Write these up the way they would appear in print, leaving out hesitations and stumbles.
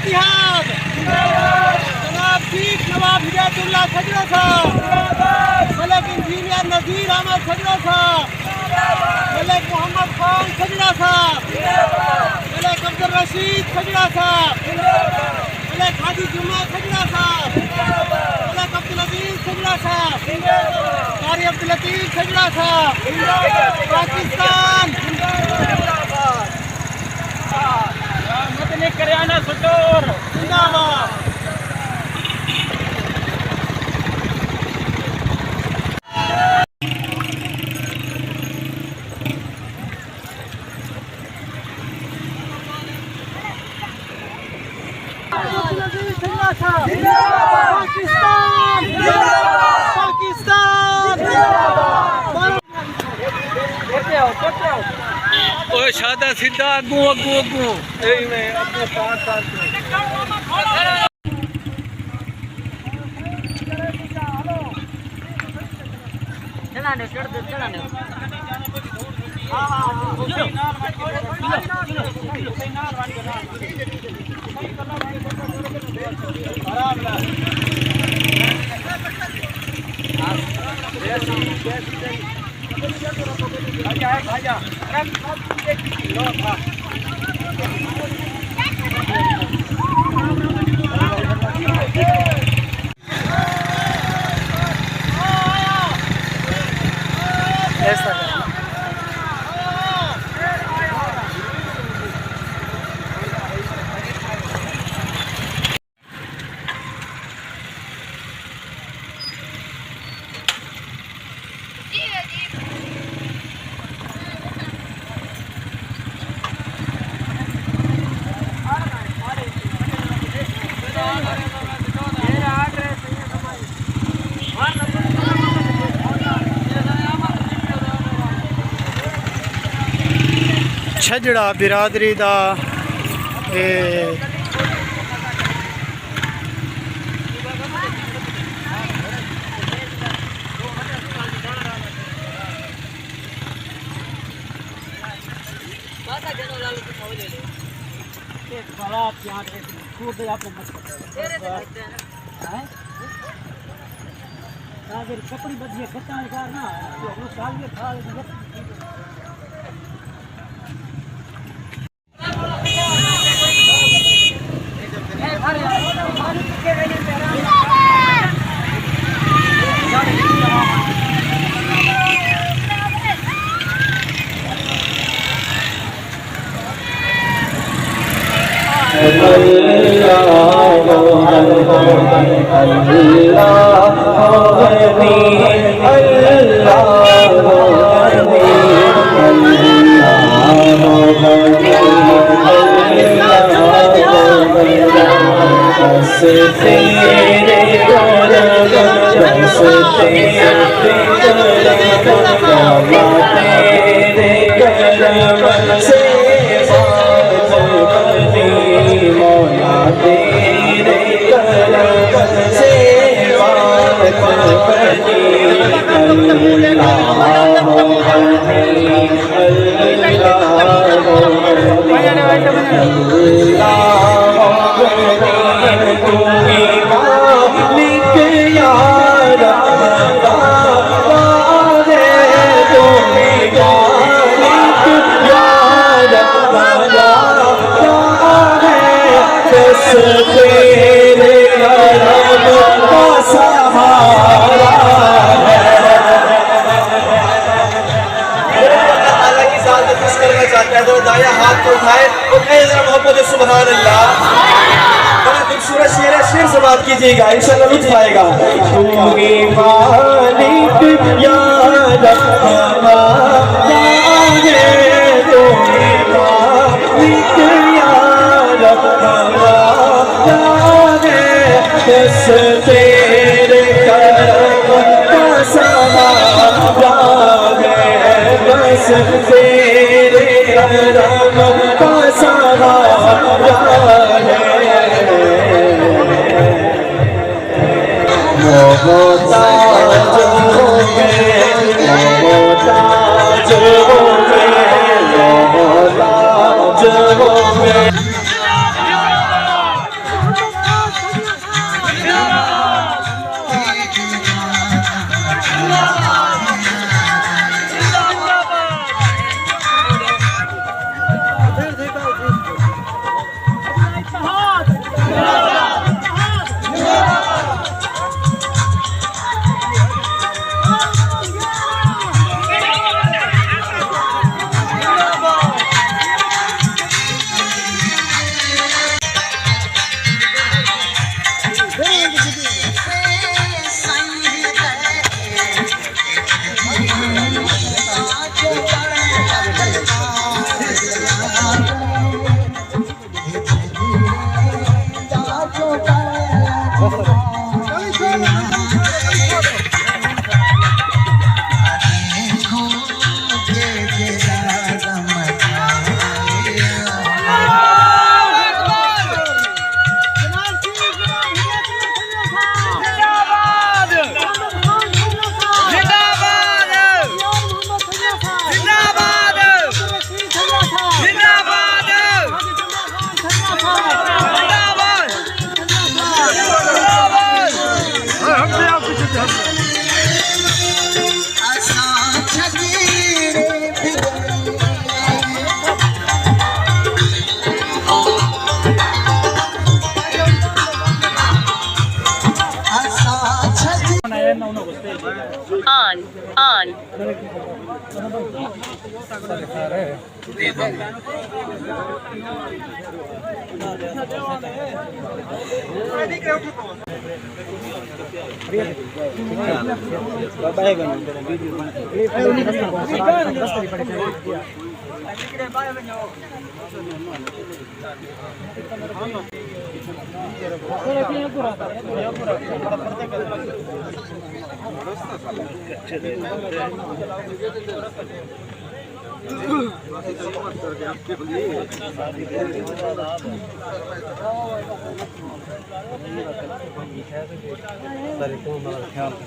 اتحاد جناب چیف نواب ہدایت اللہ سجدہ صاحب، ملک انجینئر نذیر احمد سجدہ صاحب، ملک محمد خان سجدہ صاحب، ملک عبدالرشید سجدہ صاحب، ملک حاجی جمعہ سجدہ صاحب، ملک عبدالعزیز سجدہ صاحب، قاری عبداللطیف سجدہ صاحب، پاکستان مدنی کریانہ سٹور زندہ باد۔ پاکستان پاکستان اوہ شادہ سیدھا اگوں اگوں اگوں اے میں اپنے ساتھ ساتھ چلانے چڑھ دے چلانے ایسا چھجڑا برادری دا کپڑی بدھی کھٹا کرنا سبحان اللہ بڑا خوبصورت شعر ہے، شعر سماعت کیجیے گا انشاءاللہ لطف آئے گا۔ تو ہی مالک یا رب ہمارا ہے، تو ہی مالک یا رب ہمارا ہے، بس تیرے کرم کا سہارا ہے، بس تیرے کرم کا سہارا ہے۔ محتاج ہو گئے، محتاج ہو گئے، محتاج ہو گئے۔ on.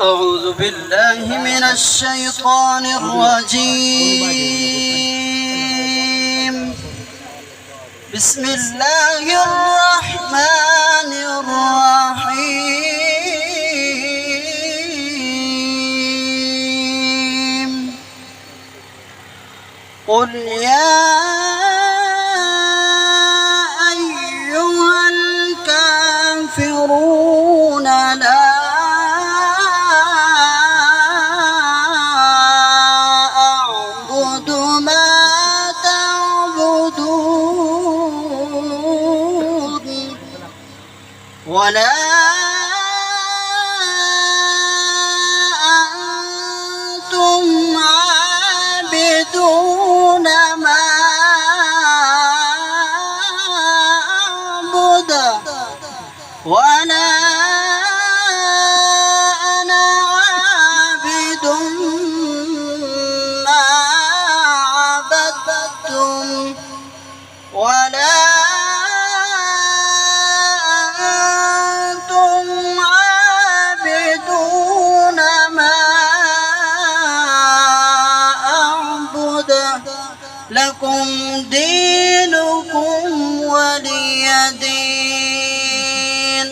أعوذ بالله من الشيطان الرجيم. بسم الله الرحمن الرحيم. قل يا أيها الكافرون لا أعبد ما تعبدون ولا أنتم عابدون ما أعبد ولا أنا عابد ما عبدتم ولا أنتم عابدون ما أعبد لكم دينكم ولي دين.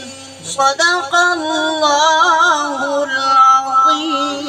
صدق الله العظيم.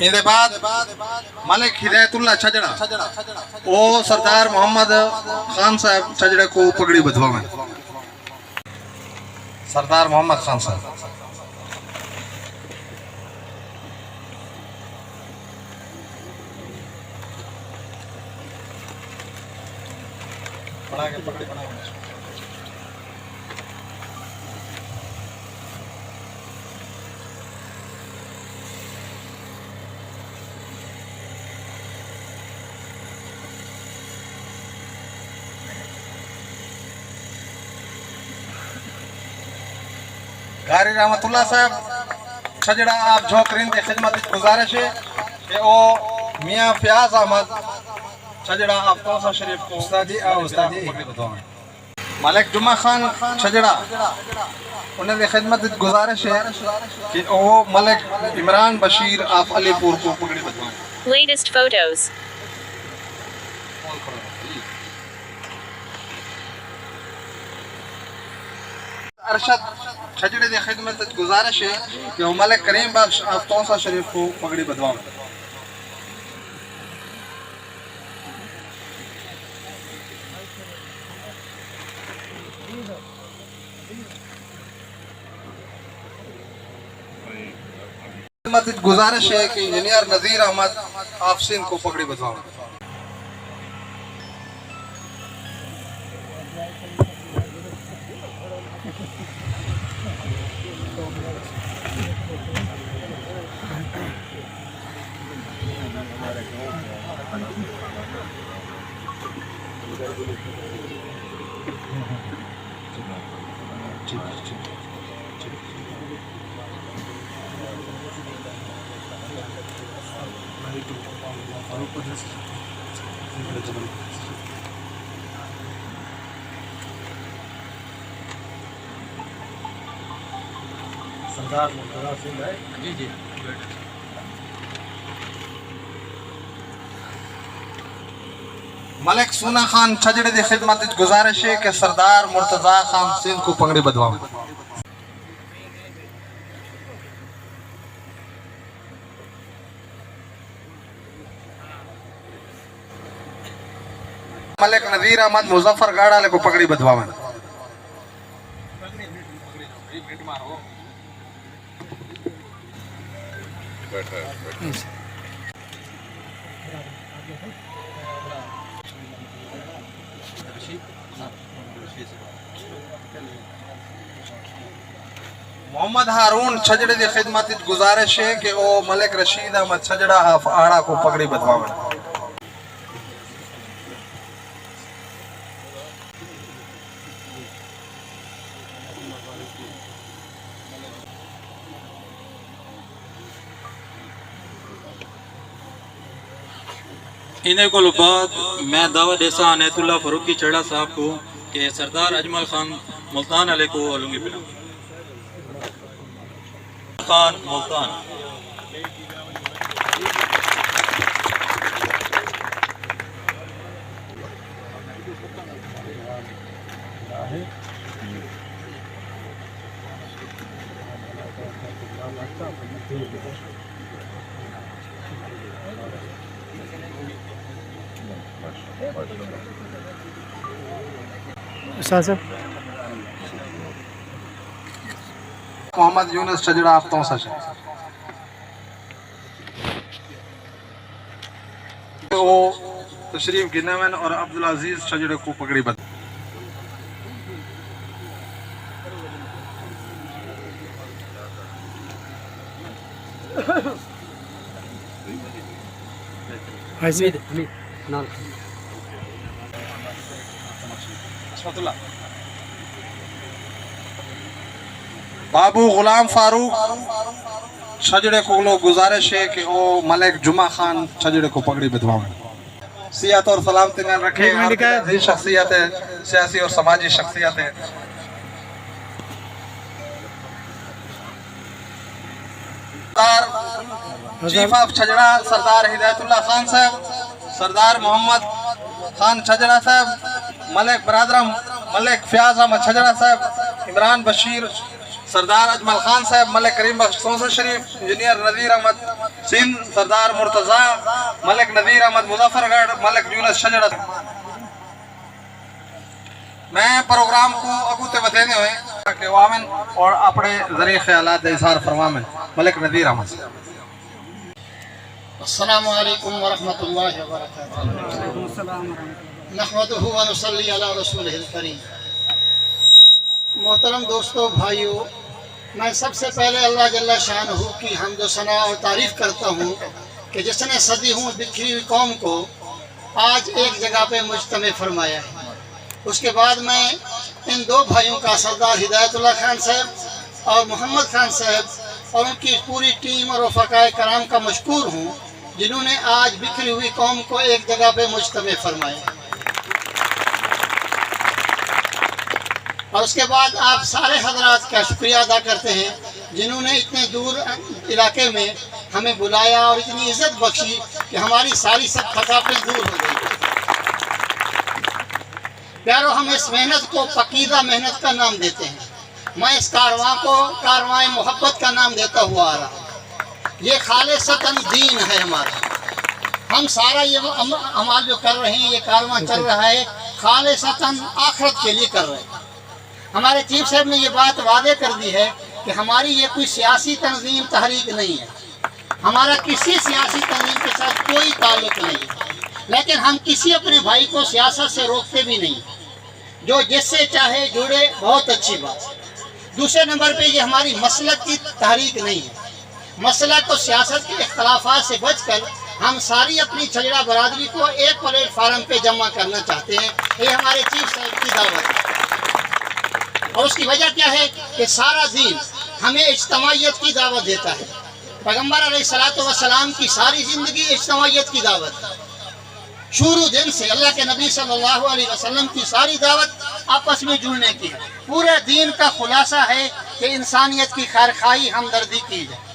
ان بعد ملک ہدایت اللہ چھجڑا وہ سردار محمد خان صاحب چھجڑے کو پگڑی بدھوائیں. سردار محمد خان صاحب غاری رحمت اللہ صاحب چھجڑا آپ جھوکرین کی خدمت گزارش ہے کہ وہ میاں فیاض احمد چھجڑا آپ توسا شریف کو استادی ملک جمعہ خان چھجڑا انہیں کی خدمت گزارش ہے کہ وہ ملک عمران بشیر آپ علی پور کو پگڑی بدوائیں. Latest photos. ارشد چھجڑے کی خدمت گزارش ہے کہ وہ ملک کریم بخش آپ توسا شریف کو پگڑی بدوائیں. خدمت گزارش ہے کہ انجینئر نذیر احمد آپ سندھ کو پگڑی بدوائیں. ملک سونا خان چھجڑے کی خدمت گزارش ہے کہ سردار مرتضی خان سندھ کو پگڑی بدوائیں. ملک نذیر احمد مظفر گاڑا لے کو پگڑی بدوائیں. محمد ہارون چھجڑے کی خدمت گزارش ہے کہ وہ ملک رشید احمد چھجڑا آپ آڑا کو پگڑی بدوائیں. انہیں کو بعد میں دعوت دیسا عنایت اللہ فاروقی چڑھا صاحب کو کہ سردار اجمل خان ملتان علیہ کو علونگی پڑھا. خان ملتان محمد یونس چھجڑا آپ توسا شریف وہ تشریف گنامن اور عبدالعزیز چھجڑے کو پگڑی بدوائیں. بابو غلام فاروق چھجڑے کو لوگ گزارش ہے کہ وہ ملک جمعہ خان چھجڑے کو پگڑی بدوائیں. سیاحت اور سلامتی میں رکھے عزیز شخصیت ہے، سیاسی اور سماجی شخصیت ہے. چیف آف چھجڑا سردار ہدایت اللہ خان صاحب، سردار محمد خان چھجڑا صاحب، ملک برادرم ملک فیاض احمد چھجڑا صاحب، عمران بشیر سردار اجمل خان صاحب ملک کریم بخش سونسر شریف، انجینئر نذیر احمد سندھ، سردار مرتضیٰ، ملک نذیر احمد مظفر گڑھ، ملک یونس شجڑا۔ میں پروگرام کو اگو تے ودینے ہوئے کہ وامن اور اپنے ذریعے خیالات دے اظہار فرمامن۔ ملک نذیر احمد صاحب۔ السلام علیکم ورحمۃ اللہ وبرکاتہ۔ نحمدہ ونصلی علی رسولہ الکریم۔ محترم دوستو، بھائیو، میں سب سے پہلے اللہ جل شانہ کی حمد و ثنا اور تعریف کرتا ہوں کہ جس نے صدی ہوں بکھری ہوئی قوم کو آج ایک جگہ پہ مجتمع فرمایا ہے۔ اس کے بعد میں ان دو بھائیوں کا سردار ہدایت اللہ خان صاحب اور محمد خان صاحب اور ان کی پوری ٹیم اور رفقائے کرام کا مشکور ہوں جنہوں نے آج بکھری ہوئی قوم کو ایک جگہ پہ مجتمع فرمایا۔ اور اس کے بعد آپ سارے حضرات کا شکریہ ادا کرتے ہیں جنہوں نے اتنے دور علاقے میں ہمیں بلایا اور اتنی عزت بخشی کہ ہماری ساری سب تھکاوٹیں دور ہو گئی۔ پیارو، ہم اس محنت کو پقیدہ محنت کا نام دیتے ہیں۔ میں اس کارواں کو کارواں محبت کا نام دیتا ہوا آ رہا ہوں۔ یہ خالصتاً دین ہے ہمارا۔ ہم سارا یہ عمل جو کر رہے ہیں، یہ کارواں چل رہا ہے خالصتاً آخرت کے لیے کر رہے ہیں۔ ہمارے چیف صاحب نے یہ بات واضح کر دی ہے کہ ہماری یہ کوئی سیاسی تنظیم تحریک نہیں ہے۔ ہمارا کسی سیاسی تنظیم کے ساتھ کوئی تعلق نہیں ہے، لیکن ہم کسی اپنے بھائی کو سیاست سے روکتے بھی نہیں۔ جو جس سے چاہے جڑے، بہت اچھی بات ہے۔ دوسرے نمبر پہ یہ ہماری مسلک کی تحریک نہیں ہے۔ مسلک اور سیاست کے اختلافات سے بچ کر ہم ساری اپنی چھجڑا برادری کو ایک پلیٹ فارم پہ جمع کرنا چاہتے ہیں۔ یہ ہمارے چیف صاحب کی دعوت ہے۔ اور اس کی وجہ کیا ہے کہ سارا دین ہمیں اجتماعیت کی دعوت دیتا ہے۔ پیغمبر علیہ الصلوۃ والسلام کی ساری زندگی اجتماعیت کی دعوت ہے۔ شروع دن سے اللہ کے نبی صلی اللہ علیہ وسلم کی ساری دعوت آپس میں جڑنے کی ہے۔ پورے دین کا خلاصہ ہے کہ انسانیت کی خیرخواہی، ہمدردی کی جائے۔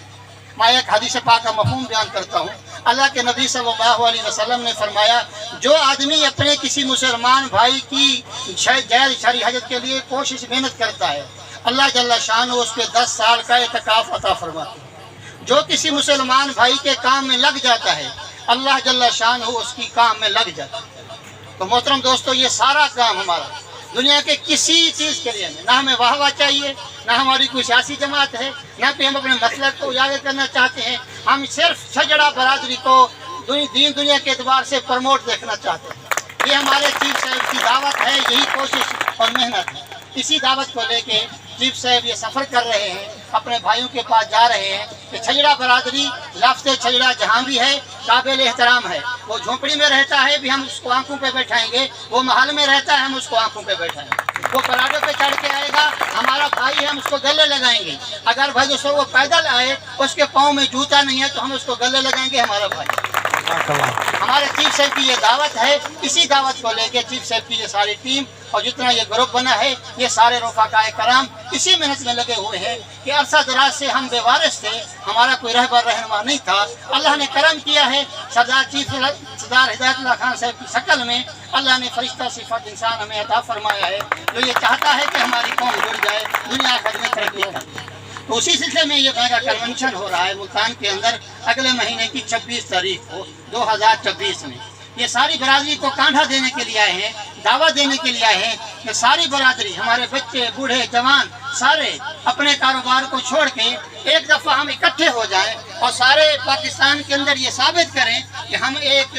میں ایک حدیث پاک کا مفہوم بیان کرتا ہوں۔ اللہ کے نبی صلی اللہ علیہ وسلم نے فرمایا، جو آدمی اپنے کسی مسلمان بھائی کی جائز شرعی حاجت کے لیے کوشش محنت کرتا ہے، اللہ جل شانہ اس کے 10 سال کا اعتکاف عطا فرماتے ہیں۔ جو کسی مسلمان بھائی کے کام میں لگ جاتا ہے، اللہ جل شانہ اس کی کام میں لگ جاتا ہے۔ تو محترم دوستو، یہ سارا کام ہمارا دنیا کے کسی چیز کے لیے نہیں، نہ ہمیں واہ واہ چاہیے، نہ ہماری کوئی سیاسی جماعت ہے، نہ کوئی ہم اپنے مسلک کو اجاگر کرنا چاہتے ہیں۔ ہم صرف چھجڑا برادری کو دین دنیا کے اعتبار سے پروموٹ دیکھنا چاہتے ہیں۔ یہ ہمارے چیف صاحب کی دعوت ہے، یہی کوشش اور محنت ہے۔ اسی دعوت کو لے کے چیف صاحب یہ سفر کر رہے ہیں، اپنے بھائیوں کے پاس جا رہے ہیں کہ چھجڑا برادری، لفظ چھجڑا جہاں بھی ہے قابل احترام ہے۔ وہ جھونپڑی میں رہتا ہے بھی ہم اس کو آنکھوں پہ بیٹھائیں گے، وہ محل میں رہتا ہے ہم اس کو آنکھوں پہ بیٹھائیں گے۔ وہ پراڈوں پہ چڑھ کے آئے گا، ہمارا بھائی ہے، ہم اس کو گلے لگائیں گے۔ اگر بھائی دوستوں وہ پیدل آئے، اس کے پاؤں میں جوتا نہیں ہے تو ہم اس کو گلے لگائیں گے، ہمارا بھائی۔ ہمارے چیف صاحب کی یہ دعوت ہے۔ اسی دعوت کو لے کے چیف صاحب کی یہ ساری ٹیم اور جتنا یہ گروپ بنا ہے، یہ سارے رفقائے کرام اسی محنت میں لگے ہوئے ہیں کہ عرصہ دراز سے ہم بے وارث تھے، ہمارا کوئی رہبر رہنما نہیں تھا۔ اللہ نے کرم کیا ہے، سردار ہدایت اللہ خان صاحب کی شکل میں اللہ نے فرشتہ صفت انسان ہمیں عطا فرمایا ہے، جو یہ چاہتا ہے کہ ہماری قوم جڑ جائے، دنیا آخرت میں ترقی کرے۔ تو اسی سلسلے میں یہ میگا کنونشن ہو رہا ہے ملتان کے اندر اگلے مہینے کی 26 تاریخ کو 2024 میں۔ یہ ساری برادری کو کانڈھا دینے کے لیے آئے ہیں، دعوت دینے کے لیے آئے ہیں کہ ساری برادری، ہمارے بچے، بوڑھے، جوان، سارے اپنے کاروبار کو چھوڑ کے ایک دفعہ ہم اکٹھے ہو جائیں اور سارے پاکستان کے اندر یہ ثابت کریں کہ ہم ایک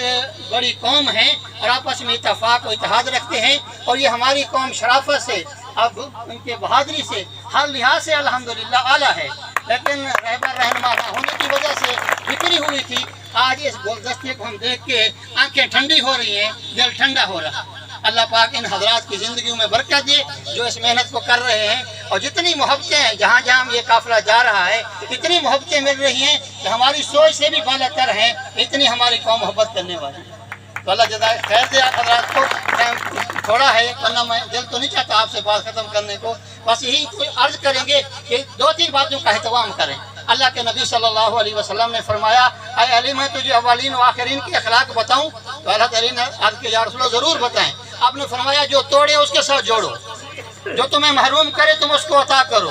بڑی قوم ہیں اور آپس میں اتفاق و اتحاد رکھتے ہیں۔ اور یہ ہماری قوم شرافت سے، اب ان کے بہادری سے، ہر لحاظ سے الحمدللہ اعلیٰ ہے، لیکن رہبر رہنما نہ ہونے کی وجہ سے بکھری ہوئی تھی۔ آج اس گلدستے کو ہم دیکھ کے آنکھیں ٹھنڈی ہو رہی ہیں، دل ٹھنڈا ہو رہا ہے۔ اللہ پاک ان حضرات کی زندگیوں میں برکت دے جو اس محنت کو کر رہے ہیں، اور جتنی محبتیں ہیں، جہاں جہاں یہ قافلہ جا رہا ہے اتنی محبتیں مل رہی ہیں کہ ہماری سوچ سے بھی بالا تر ہیں، اتنی ہماری قوم محبت کرنے والی ہے۔ تو اللہ جزائے خیر دے آپ حضرات کو۔ ٹائم تھوڑا ہے، ورنہ میں دل تو نہیں چاہتا آپ سے بات ختم کرنے کو، بس یہی عرض کریں گے کہ 2-3 باتوں کا اہتمام کریں۔ اللہ کے نبی صلی اللہ علیہ وسلم نے فرمایا، اے علی میں تجھے اولین و آخرین کے اخلاق بتاؤں؟ تو اللہ علی نے عرض کیا، یا رسول اللہ ضرور بتائیں۔ آپ نے فرمایا، جو توڑے اس کے ساتھ جوڑو، جو تمہیں محروم کرے تم اس کو عطا کرو،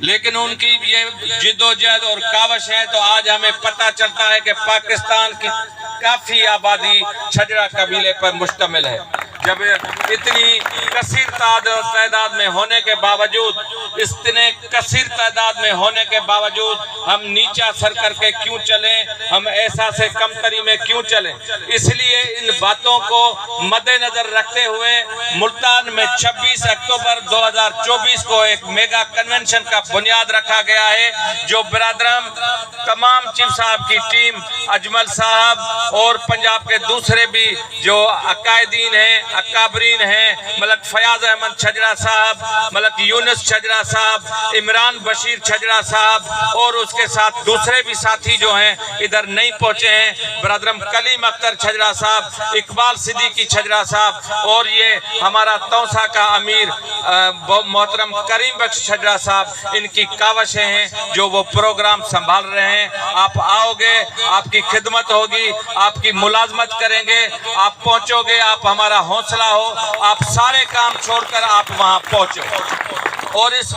لیکن ان کی یہ جدوجہد اور کاوش ہے تو آج ہمیں پتہ چلتا ہے کہ پاکستان کی کافی آبادی چھجڑا قبیلے پر مشتمل ہے. جب اتنی کثیر تعداد میں ہونے کے باوجود ہم نیچا سر کر کے کیوں چلیں, ہم احساس کمتری میں کیوں چلیں؟ اس لیے ان باتوں کو مد نظر رکھتے ہوئے ملتان میں 26 اکتوبر 2024 کو ایک میگا کنونشن کا بنیاد رکھا گیا ہے, جو برادران تمام چیف صاحب کی ٹیم, اجمل صاحب اور پنجاب کے دوسرے بھی جو عقائدین ہیں, اکابرین ہیں, ملک فیاض احمد چھجڑا صاحب, ملک یونس چھجڑا صاحب, عمران بشیر چھجڑا صاحب اور اس کے ساتھ دوسرے بھی ساتھی جو ہیں ادھر نہیں پہنچے ہیں, برادرم کلیم اختر چھجڑا صاحب, اقبال صدیقی چھجڑا صاحب اور یہ ہمارا توسا کا امیر محترم کریم بخش چھجڑا صاحب, ان کی کاوشیں ہیں جو وہ پروگرام سنبھال رہے ہیں. آپ آؤ گے, آپ کی خدمت ہوگی, آپ کی ملازمت کریں گے, آپ پہنچو گے, آپ ہمارا حوصلہ ہو, آپ سارے کام چھوڑ کر آپ وہاں پہنچو. اور اس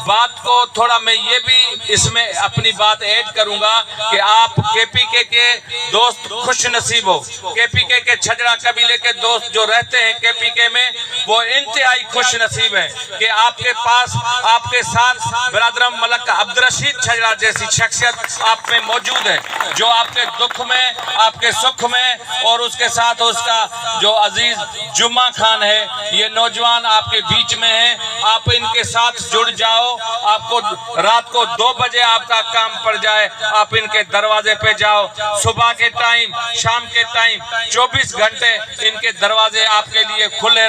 بات کو تھوڑا میں یہ بھی اس میں اپنی بات ایڈ کروں گا کہ آپ کے پی کے دوست خوش نصیب ہو. کے پی کے چھجڑا قبیلے کے دوست جو رہتے ہیں کے پی کے میں, وہ انتہائی خوش نصیب ہیں کہ آپ کے پاس, آپ کے ساتھ برادرم ملک عبدالرشید چھجڑا جیسی شخصیت آپ میں موجود ہے, جو آپ کے دکھ میں, آپ کے سکھ میں, اور اس کے ساتھ اس کا جو عزیز جمعہ خان ہے, یہ نوجوان آپ کے بیچ میں ہیں. آپ ان کے ساتھ جڑ جاؤ, آپ کو رات کو 2 بجے آپ کا کام پڑ جائے, آپ ان کے دروازے پہ جاؤ, صبح کے ٹائم, شام کے ٹائم, 24 گھنٹے ان کے دروازے آپ کے لیے کھلے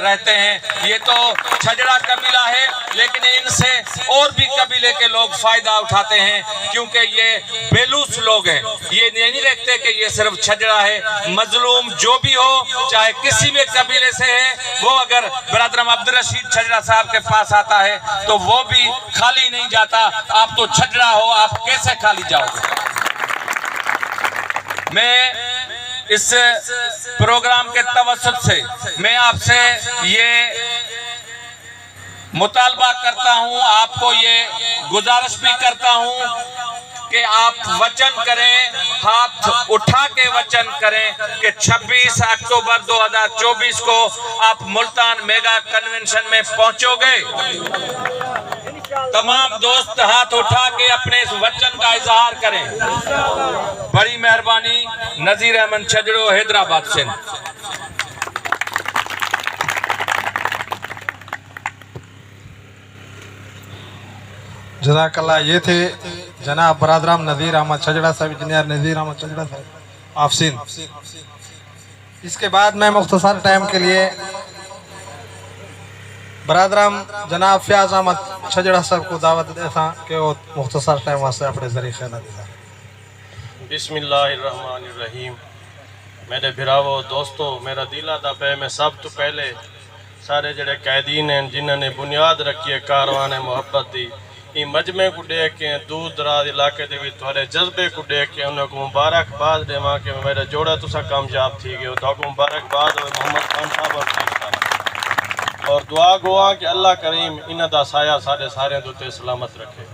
رہتے ہیں. یہ تو چھجڑا قبیلہ ہے, لیکن ان سے اور بھی قبیلے کے لوگ فائدہ اٹھاتے ہیں, کیونکہ یہ بیلوس لوگ ہیں. یہ نہیں دیکھتے کہ یہ صرف چھجڑا ہے, مظلوم جو بھی ہو, چاہے کسی بھی قبیلے سے ہے, وہ اگر برادرم عبدالرشید چھجڑا صاحب کے پاس آتا ہے تو وہ بھی خالی نہیں جاتا. آپ تو چھجڑا ہو, آپ کیسے خالی جاؤ گے؟ میں اس پروگرام کے توسط سے میں آپ سے یہ مطالبہ کرتا ہوں, آپ کو یہ گزارش بھی کرتا ہوں کہ آپ وچن کریں, ہاتھ اٹھا کے وچن کریں کہ 26 اکتوبر 2024 کو آپ ملتان میگا کنونشن میں پہنچو گے. تمام دوست ہاتھ اٹھا کے اپنے اس وچن کا اظہار کریں. بڑی مہربانی. نذیر احمد چھجڑو, حیدرآباد سے. جزاک اللہ. یہ تھے جناب برادرام نذیر احمد چھجڑا صاحب, انجینئر نذیر احمد چھجڑا صاحب آفسین. اس کے بعد میں مختصر ٹائم کے لیے برادرام جناب فیاض احمد چھجڑا صاحب کو دعوت دیتا کہ وہ مختصر ٹائم واسطے اپنے ذریعے خیانت دیتا. بسم اللہ الرحمن الرحیم. میرے بھراو دوستو, میرا دل آتا پہ میں سب تو پہلے سارے جڑے قیدین ہیں جنہوں نے بنیاد رکھی ہے کاروان محبت دی, یہ مجمع کو دیکھ کے دور دراز علاقے دے بھی تھوڑے جذبے کو دیکھ کے انہوں کو مبارکباد دے ماں کہ میرا جوڑا تو سا کامیاب تھی گئے, تو کو مبارکباد ہوئے محمد خان صاحب اور چیف صاحب, اور دعا گوا کہ اللہ کریم انہ دا سایہ سارے دوتے سلامت رکھے.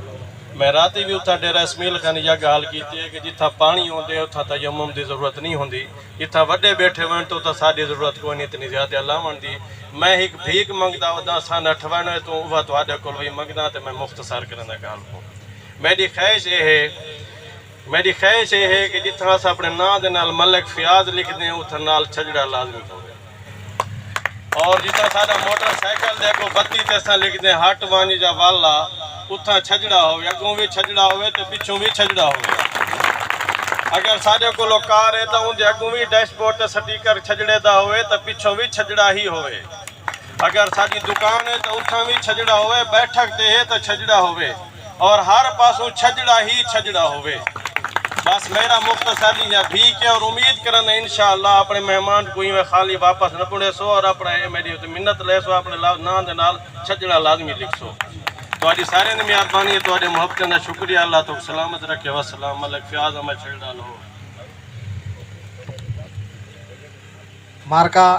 میں راتی بھی اتھا ڈیرہ اسمیل خان یہ گال کیتی ہے کہ جتھا پانی ہوندے اتھا تیمم دی ضرورت نہیں ہوندی, جتھا وڈے بیٹھے ہوئے تو اتھا ساری ضرورت کوئی نہیں اتنی زیادہ اللہ مندی. میں ایک بھیک منگدا ودا سان اٹھوانے تو وہ تواڈے کول وہی منگدا تے میں مختصر کرنا گال کو. میری خواہش یہ ہے کہ جتھا اس اپنے نام دے نال ملک فیاض لکھ دیں اتھا نال چھجڑا لازمی ہوگا, اور جتھا سارا موٹر سائیکل دے کو بتی تے سا لکھ دیں ہٹ وانی جا والا, اتھا چھجڑا ہوئے, اگوں بھی چھجڑا ہوئے تو پچھوں بھی چھجڑا ہوئے. اگر سارے کو لوگ کار ہے تو اندھے اگوں بھی ڈیش بورڈ تے سٹیکر چھجڑے دا ہوئے تو پچھوں بھی چھجڑا ہی ہوئے. اگر ساری دکان ہے تو اتھا بھی چھجڑا ہوئے, بیٹھک دے ہے تو چھجڑا ہوئے, اور ہر پاسوں چھجڑا ہی چھجڑا ہوئے. بس میرا مختصر یہ بھی کہ اور امید کرنا انشاءاللہ اپنے مہمان کوئی میں خالی واپس نہ پڑے سو, اور اپنے میری منت لے سو, اپنے نام دے نال چھجڑا لازمی لکھ سو. تو سارے نے مہربانی ہے, تو محبت کا شکریہ. اللہ تو سلامت رکھے. والسلام ملک فیاض احمد چھجڑا لو. مارکا.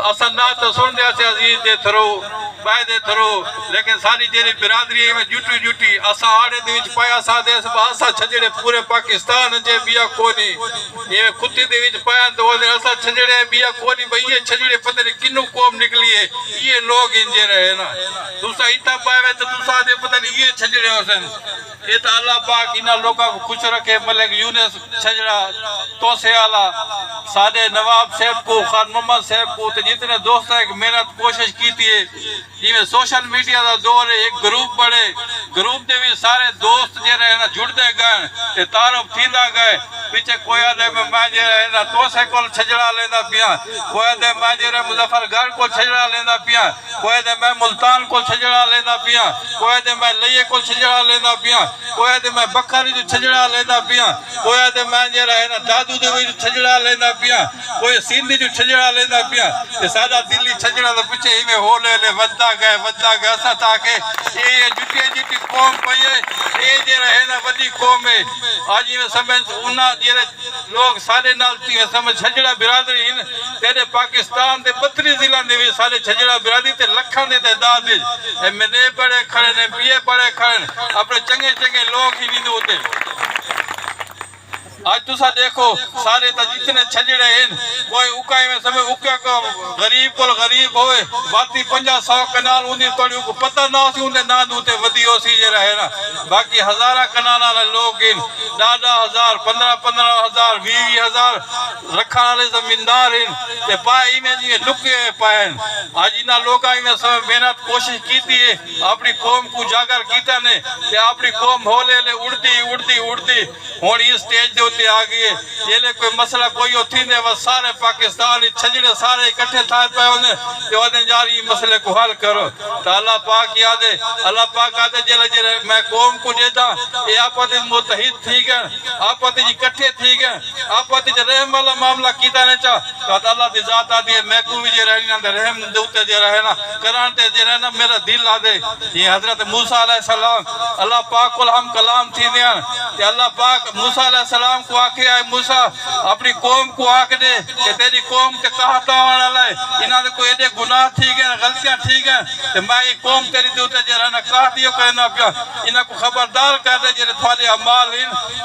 اصل نہ تو سن دیا سے عزیز دے تھرو بائے دے تھرو لیکن ساری جیری برادری میں جٹی جٹی اسا آڑے دے وچ پایا سا دے اسا چھجڑے پورے پاکستان جے بیا کونی یہ کتی دے وچ پایا تو اسا چھجڑے بیا کونی بھئی یہ چھجڑے پتہ نہیں کنو قوم نکلی ہے یہ لوگ انجے رہے نا دوسرا ایتا پایا تو دوسرا دے پتہ نہیں یہ چھجڑے حسن یہ تو اللہ پاک انہا لوگا کو خوش رکھے ملک یونس چھجڑا توسے آلا سادے نواب صاحب کو خان محمد صاحب کو جتنے دوست ایک محنت کوشش کی تھی جی میں سوشل میڈیا دا دور ہے ایک گروپ بڑے گروپ دے بھی سارے دوست جے رہے نا جڑ دے گئے تے تعارف تھیندا گئے پیچھے کویا دے میں جے رہے نا توسے کول چھجڑا لیندا پیا کویا دے میں جے رہے مظفر گڑھ کو چھجڑا لیندا پیا کویا دے میں ملتان کو چھجڑا لیندا پیا کویا دے میں لئے کو چھجڑا لیندا پیا کویا دے میں بکھاری جو چھجڑا لیندا پیا کویا دے میں جے رہے نا دادو دے جو چھجڑا لیندا پیا کوئی سندھی جو چھجڑا لیندا پیا تے ساڈا دلی چھجڑا دے پیچھے ہی میں ہو لے ودا گئے اسا تاکہ یہ جٹی جٹی قوم پئی ہے یہ جے رہے نا وڈی قوم ہے آج میں سمجھ انہاں جڑے لوگ سارے نال تھی سمجھ چھجڑا برادری ہیں تیرے پاکستان دے 32 ضلع دے وچ سارے چھجڑا برادری تے لکھاں دے تعداد وچ ایم این اے بڑے کھڑے نے پی اے بڑے کھڑے اپنے چنگے چنگے لوگ ہی ویندے ہوتے آج تسا دیکھو سارے تا جتنے چھجڑے ہیں کوئی اکائی میں سمجھ اکا کو غریب کو غریب ہوئے باتی 50-100 کنال ہوندی توڑی کو پتہ نہ ہو سی ہوندے نہ دوتے ودی ہو سی جے رہے نا باقی ہزارہ کنالہ لوگ ہیں 10,000 15,000 20,000 رکھاں والے زمیندار ہیں تے پائے میں جی لکے پائیں آج انہاں لوگاں میں سمجھ محنت کوشش کیتی ہے اپنی قوم کو جاگر کیتا نے تے اپنی قوم ہولے لے اڑتی ہون اس سٹیج دے ہوتے آگئے یہ لے کوئی مسئلہ کوئی ہوتی نہیں وہ سارے پاکستانی چھجڑے سارے اکٹھے تھائے پائے ہونے کہ وہ دن جاری مسئلے کو حل کرو تو اللہ پاک یادے اللہ پاک آدھے جلے میں قوم کو دیتا یہ آپ آتے متحد تھی گئے آپ آتے جی کٹھے تھی گئے آپ آتے جی رحم والا معاملہ کیتا نہیں چاہ تو اللہ دی ذات آدھی ہے میں کو بھی جی رہنی نا رحم دوتے جی رہنا کرانتے جی رہنا میرا دل آدھے یہ حضرت موسیٰ علیہ السلام اللہ پاک کو ہم کلام تھی دیا کہ اللہ پاک موسیٰ علیہ السلام کو آکے آئے موسیٰ اپنی قوم کو آکے دے کہ تیری قوم تے کہتا آنا لائے انہاں نے کوئی ایڈے گناہ تھی گئے غلطیاں تھی گئے کہ میں یہ قوم تیری دوتے جے رہنا کہا دیو کرنا پیا انہاں کو خبردار کر دے جے تھوالے عمال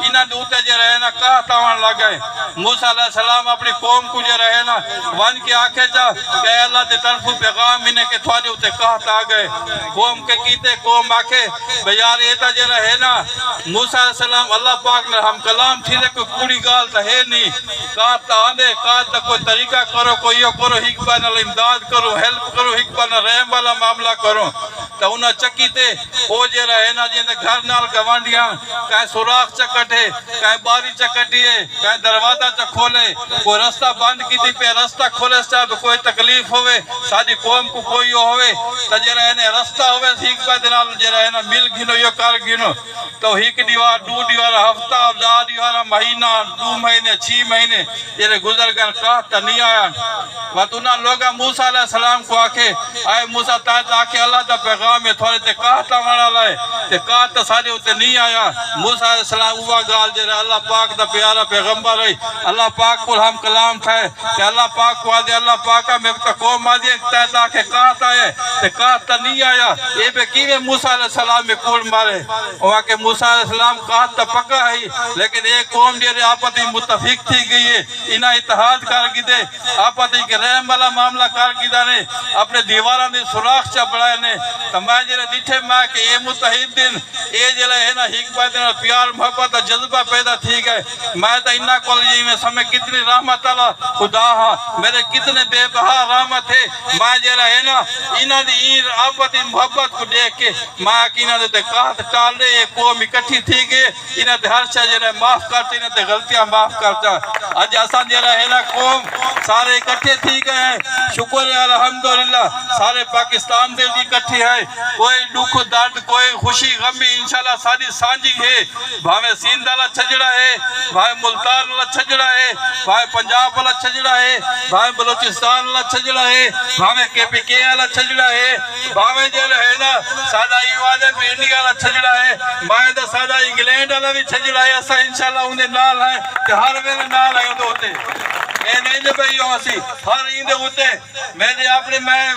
انہاں دوتے جے رہنا کہتا آنا لگائے موسیٰ علیہ السلام اپنی قوم کو جے رہنا وان کے آکے جا کہ اللہ دے طرف پیغام انہیں کہ تھوالے ہوتے کہتا آگئے قوم کے کیتے قوم آکے بیار ایتا جے رہنا موسیٰ علیہ السلام اللہ پاک نے ہم کلام تھی دے کوئی پوری گال تا ہے نہیں کہتا آندے کہتا کوئی طریقہ کرو کوئی یہ کرو حکبہ نہ امداد کرو ہیلپ کرو حکبہ نہ رحم والا معاملہ کرو تو انہاں چکی تے ہو جے رہے نا جیندے گھر نال گوانڈیاں کہیں سوراخ چکٹے کہیں باری چکٹی ہے کہیں دروازہ چکھولے کوئی رستہ بند کی تھی پہ رستہ کھولے سے کوئی تکلیف ہوئے ساری قوم کو کوئی ہوئے تو جے رہنے رستہ ہوئے حکبہ دنال جے رہنا مل گھنو یا کار گھنو تو ایک دیوار 2 دیوار ہفتہ 10 دیوار مہینہ 2 مہینے 6 مہینے یہ گزر گئے کہتا نہیں آیا وقت انہاں لوگا موسیٰ علیہ السلام کو آکے آئے موسیٰ تاہت آکے اللہ دا پیغام ہے تھوڑے تے کہتا مانا لائے تے کہتا سارے ہوتے نہیں آیا موسیٰ علیہ السلام ہوا گال جے رہا اللہ پاک دا پیارا پیغمبر ہے اللہ پاک کو ہم کلام تھائے کہ اللہ پاک کو آدھے اللہ پاکا میں تو قوم آدھے تاہت آکے کہتا ہے تے کہتا نہیں آیا یہ بے کیوے موسیٰ علیہ السلام میں کول مارے وہاں کہ موسیٰ علیہ السلام کہتا پکا ہے لیکن ایک قوم جیرے آپتی متفق تھی گئی ہے انہاں اتحاد کر گی دے آپتی کہ رحم والا معاملہ کر گی دے اپنے دیواران دی سراخ چا بڑھائے نے تو میں جیرے دیٹھے میں کہ یہ متحد دن یہ جلے ہے نا حکمہ دن اور پیار محبت جذبہ پیدا تھی گئے میں تو انہاں کالجی میں سمیں کتنی رحمت اللہ خدا ہاں میرے کتنے بے بہا رحمت ہے میں جیرے ہے نا انہاں دی این آپتی محبت کو دیکھ کے میں کہ انہاں دے کہت ٹال رہے یہ قوم اکٹھی تھی گئے انہاں دے ہر شاہ جیرے معاف کرتے انہاں دے غلطیاں معاف کرتا آج آسان جیرے ہے نا قوم سارے اکٹھے تھی گئے ہیں شکر ہے الحمدللہ سارے پاکستان دے بھی اکٹھے ہیں کوئی دکھ درد کوئی خوشی غمی انشاءاللہ ساری سانجی ہے بھاوے سندھ والا چھجڑا ہے بھاوے ملتان والا چھجڑا ہے بھاوے پنجاب والا چھجڑا ہے بھاوے بلوچستان والا چھجڑا ہے بھاوے KPK والا چھجڑا ہے بھاوے جو ہے نا سادہ ایوازے پہ انڈیا والا چھجڑا ہے بھاوے دا سادہ انگلینڈ والا بھی چھجڑا ہے ایسا انشاءاللہ انہیں نال ہے کہ ہر ویلے نال ہے ہوتے یہ نہیں جو بھائی ہوسی ہر ایندے ہوتے میرے اپنے میں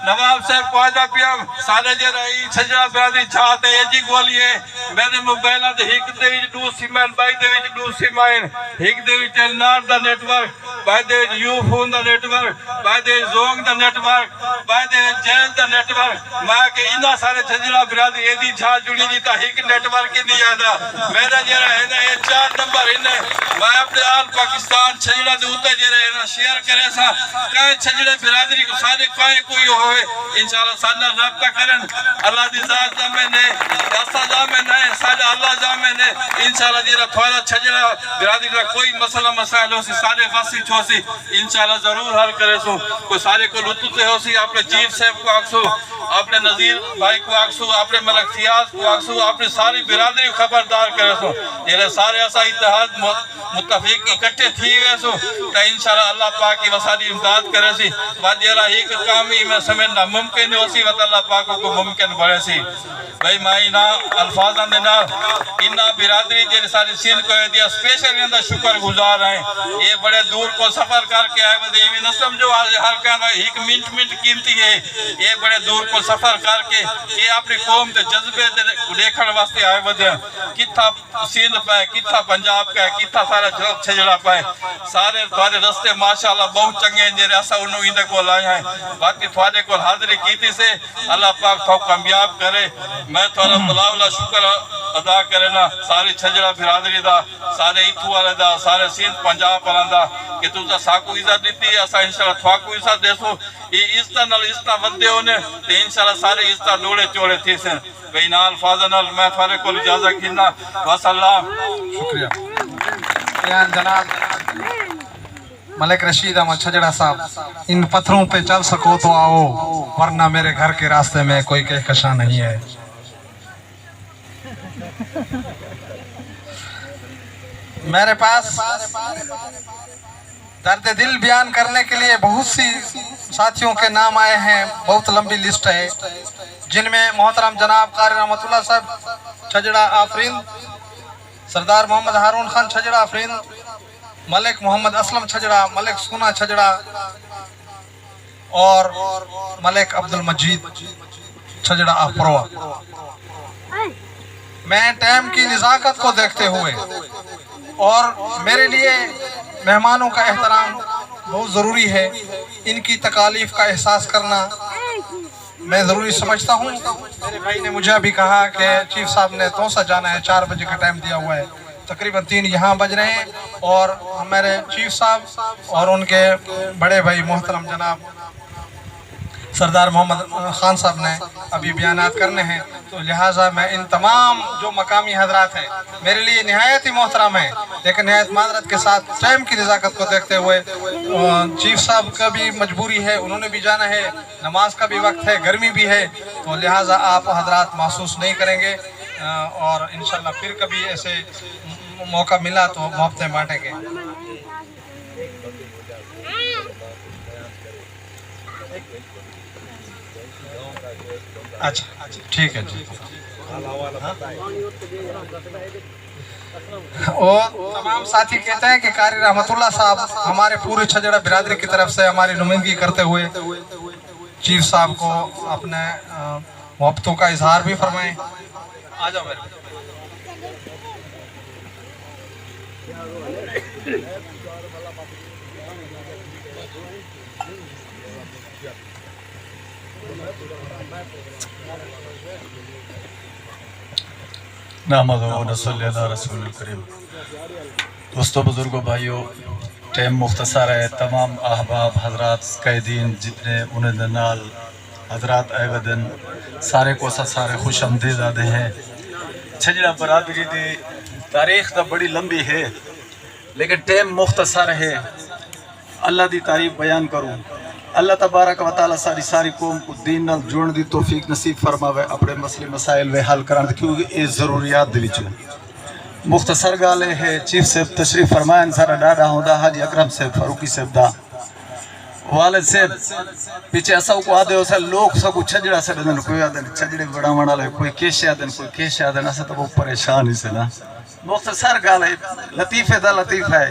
نواب صاحب کو آجا پیا سارے جے رہی چھجڑا برادری چاہتے ہیں جی گولی ہے میرے موبائلہ دے ہک دے وچ ڈو سیمین بائی دے وچ ڈو سیمین ہک دے وچ نار دا نیٹ ورک بائی دے وچ یو فون دا نیٹ ورک بائی دے وچ زونگ دا نیٹ ورک بائی دے وچ جیل دا نیٹ ورک میں کہ انہا سارے چھجڑا برادری ایدی جھا جڑی جی تا ہک نیٹ ورک ہی نہیں آدھا میرا جے رہے نا یہ 4 نمبر انہیں میں اپنے آل پاکستان چھجڑا دے ہوتے جے رہے نا شیئر کرے سا کہیں چھجڑے برادری کو سارے کہیں کوئی ہوئے انشاءاللہ سارنا رابطہ کرن اللہ دی ذات جامعنے راستہ جامعنے سارے اللہ جامعنے انشاءاللہ دیرہ تھوڑا چھجڑا برادری کا کوئی مسئلہ مسائل ہو سی سارے غصی چھو سی انشاءاللہ ضرور حل کرے سو کوئی سارے کو لطوتے ہو سی اپنے چیف صاحب کو آکسو اپنے نظیر بھائی کو آکسو اپنے ملک فیاض کو آکسو اپنے ساری برادری خبردار کرے سو یہ سارے ایسا اتحاد متفق اکٹھے تھی گئے سو کہ انشاءاللہ اللہ پاک کی وسادی امداد کرے سی بعد یہ رہا ایک کامی میں سمجھنا ممکن ہو سی وقت اللہ پاکوں کو ممکن بڑھے سی بھائی میں نا الفاظاں دے نا انہا برادری جیسے ساری سندھ کو دیا اسپیشل اندہ شکر گزار ہیں یہ بڑے دور کو سفر کر کے آئے ودے یہ نہ سمجھو ہر کہنا ایک منٹ قیمتی ہے یہ بڑے دور کو سفر کر کے یہ اپنی قوم دے جذبے دے دیکھن واسطے آئے ودے کتھا سندھ پائے کتھا پنجاب کا ہے کتھا سارا چھجڑا پائے سارے تھوڑے رستے ماشاءاللہ بہت چنگے ہیں جیرے ایسا انہوں اندے کو لائے ہیں باقی تھوڑے کو حاضری کیتی سے اللہ پاک تو کامیاب کرے میں تھوڑا بلاولا شکر ادا کرنا ساری چھجڑا برادری دا سارے ایتھو والے دا سارے سندھ پنجاب والے دا کہ تو تا ساکو عزت دیتی ہے ایسا انشاءاللہ تھواکو عزت دے سو یہ عزتہ نال عزتہ ودے ہونے تو انشاءاللہ سارے عزتہ لوڑے چوڑے تھی سے بھئی نال فاضنال میں تھوڑے کو اجازت کھینا وسلام شکریہ بیان جناب ملک رشید احمد چھجڑا صاحب ان پتھروں پہ چل سکو تو آؤ ورنہ میرے گھر کے راستے میں کوئی کہکشاں نہیں ہے میرے پاس درد دل بیان کرنے کے لیے بہت سی ساتھیوں کے نام آئے ہیں بہت لمبی لسٹ ہے جن میں محترم جناب قاری رحمت اللہ صاحب چھجڑا آفرین سردار محمد ہارون خان چھجڑا آفرین ملک محمد اسلم چھجڑا ملک سونا چھجڑا اور ملک عبدالمجید چھجڑا آفروا میں ٹائم کی نزاکت کو دیکھتے ہوئے اور میرے لیے مہمانوں کا احترام بہت ضروری ہے ان کی تکالیف کا احساس کرنا میں ضروری سمجھتا ہوں میرے بھائی نے مجھے بھی کہا کہ چیف صاحب نے توسا جانا ہے 4 بجے کا ٹائم دیا ہوا ہے تقریباً 3 یہاں بج رہے ہیں اور ہمارے چیف صاحب اور ان کے بڑے بھائی محترم جناب سردار محمد خان صاحب نے ابھی بیانات کرنے ہیں تو لہٰذا میں ان تمام جو مقامی حضرات ہیں میرے لیے نہایت ہی محترم ہیں لیکن نہایت معذرت کے ساتھ ٹائم کی نزاکت کو دیکھتے ہوئے چیف صاحب کا بھی مجبوری ہے انہوں نے بھی جانا ہے نماز کا بھی وقت ہے گرمی بھی ہے تو لہٰذا آپ حضرات محسوس نہیں کریں گے اور انشاءاللہ پھر کبھی ایسے موقع ملا تو محبتیں بانٹیں گے اچھا ٹھیک ہے جی اور تمام ساتھی کہتے ہیں کہ قاری رحمت اللہ صاحب ہمارے پورے چھجڑا برادری کی طرف سے ہماری نمائندگی کرتے ہوئے چیف صاحب کو اپنے محبتوں کا اظہار بھی فرمائیں آ جاؤ میرے نحمد و نصلی علی رسول الکریم دوستو بزرگوں بھائیوں ٹائم مختصر ہے تمام احباب حضرات قائدین جتنے انہیں دنال حضرات آئے ودن سارے کو سارے خوش آمدید آدھے ہیں چھجڑا برادری دی تاریخ دا بڑی لمبی ہے لیکن ٹائم مختصر ہے اللہ دی تعریف بیان کروں اللہ تبارک و تعالی ساری قوم کو دین نال جوڑن دی توفیق نصیب فرماوے اپنے مسئلے مسائل وے حل کرن کیونکہ یہ ضروریات دے وچ مختصر گالے ہے چیف صاحب تشریف فرمائیں سارا ڈاڈا ہوندا حاجی اکرم صاحب فاروقی صاحب دا والد صاحب پیچھے ایسا کو آدھے ہو سا لوگ سا کو چھجڑا سے دن کوئی آدھے چھجڑے بڑا مڑا لے کوئی کیشے آدھے کوئی کیشے آدھے ایسا تو وہ پریشان ہی سے نا مختصر گالے لطیفہ دا لطیفہ ہے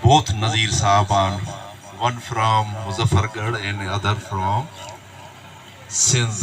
both Nazir Sahaban, one from Muzaffargarh and other from Sindh।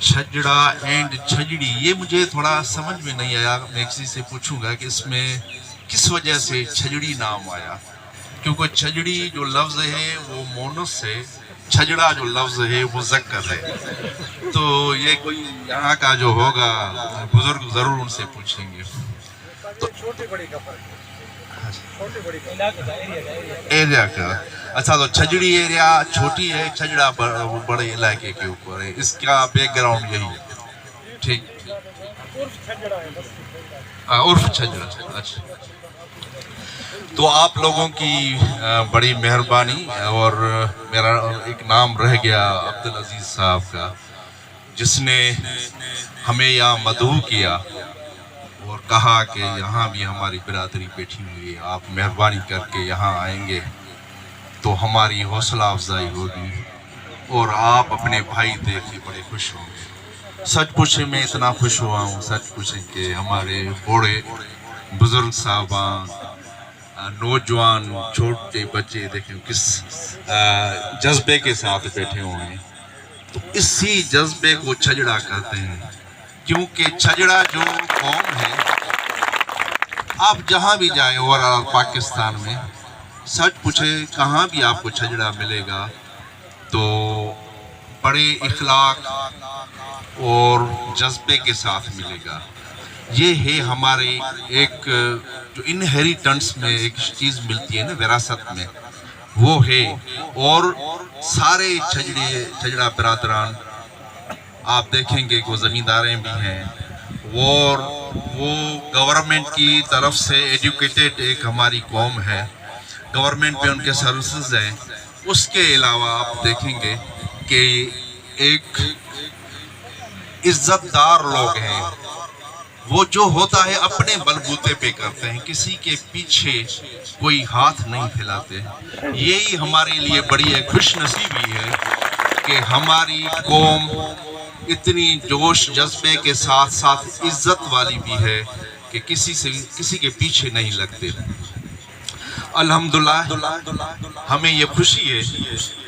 چھجڑا اینڈ چھجڑی، یہ مجھے تھوڑا سمجھ میں نہیں آیا. میں کسی سے پوچھوں گا کہ اس میں کس وجہ سے چھجڑی نام آیا، کیونکہ چھجڑی جو لفظ ہے وہ مونس ہے، چھجڑا جو لفظ ہے وہ مذکر ہے. تو یہ کوئی یہاں کا جو ہوگا بزرگ ضرور ان سے پوچھیں گے. تو ایریا کا اچھا، تو چھجڑی ایریا چھوٹی ہے، چھجڑا بڑے علاقے کے اوپر ہے. اس کا بیک گراؤنڈ یہی ہے. ٹھیک، عرف چھجڑا. اچھا، تو آپ لوگوں کی بڑی مہربانی. اور میرا ایک نام رہ گیا عبدالعزیز صاحب کا، جس نے ہمیں یہاں مدعو کیا اور کہا کہ یہاں بھی ہماری برادری بیٹھی ہوئی ہے، آپ مہربانی کر کے یہاں آئیں گے تو ہماری حوصلہ افزائی ہوگی اور آپ اپنے بھائی دیکھ کے بڑے خوش ہوں گے. سچ پوچھے میں اتنا خوش ہوا ہوں، سچ پوچھے کہ ہمارے بوڑھے بزرگ صاحبان، نوجوان، چھوٹے بچے دیکھیں کس جذبے کے ساتھ بیٹھے ہوئے ہیں. تو اسی جذبے کو چھجڑا کہتے ہیں، کیونکہ چھجڑا جو قوم ہے، آپ جہاں بھی جائیں اوورآل پاکستان میں، سچ پوچھے کہاں بھی آپ کو چھجڑا ملے گا تو بڑے اخلاق اور جذبے کے ساتھ ملے گا. یہ ہے ہمارے ایک جو انہیریٹنس میں ایک چیز ملتی ہے نا وراثت میں، وہ ہے. اور سارے چھجڑا برادران آپ دیکھیں گے کہ وہ زمینداریں بھی ہیں، وہ گورنمنٹ کی طرف سے ایجوکیٹڈ ایک ہماری قوم ہے، گورنمنٹ پہ ان کے سروسز ہیں. اس کے علاوہ آپ دیکھیں گے کہ ایک عزت دار لوگ ہیں. وہ جو ہوتا ہے اپنے بلبوتے پہ کرتے ہیں، کسی کے پیچھے کوئی ہاتھ نہیں پھیلاتے. یہی ہمارے لیے بڑی ایک خوش نصیبی ہے کہ ہماری قوم اتنی جوش جذبے کے ساتھ ساتھ عزت والی بھی ہے کہ کسی کے پیچھے نہیں لگتے. الحمدللہ ہمیں یہ خوشی ہے.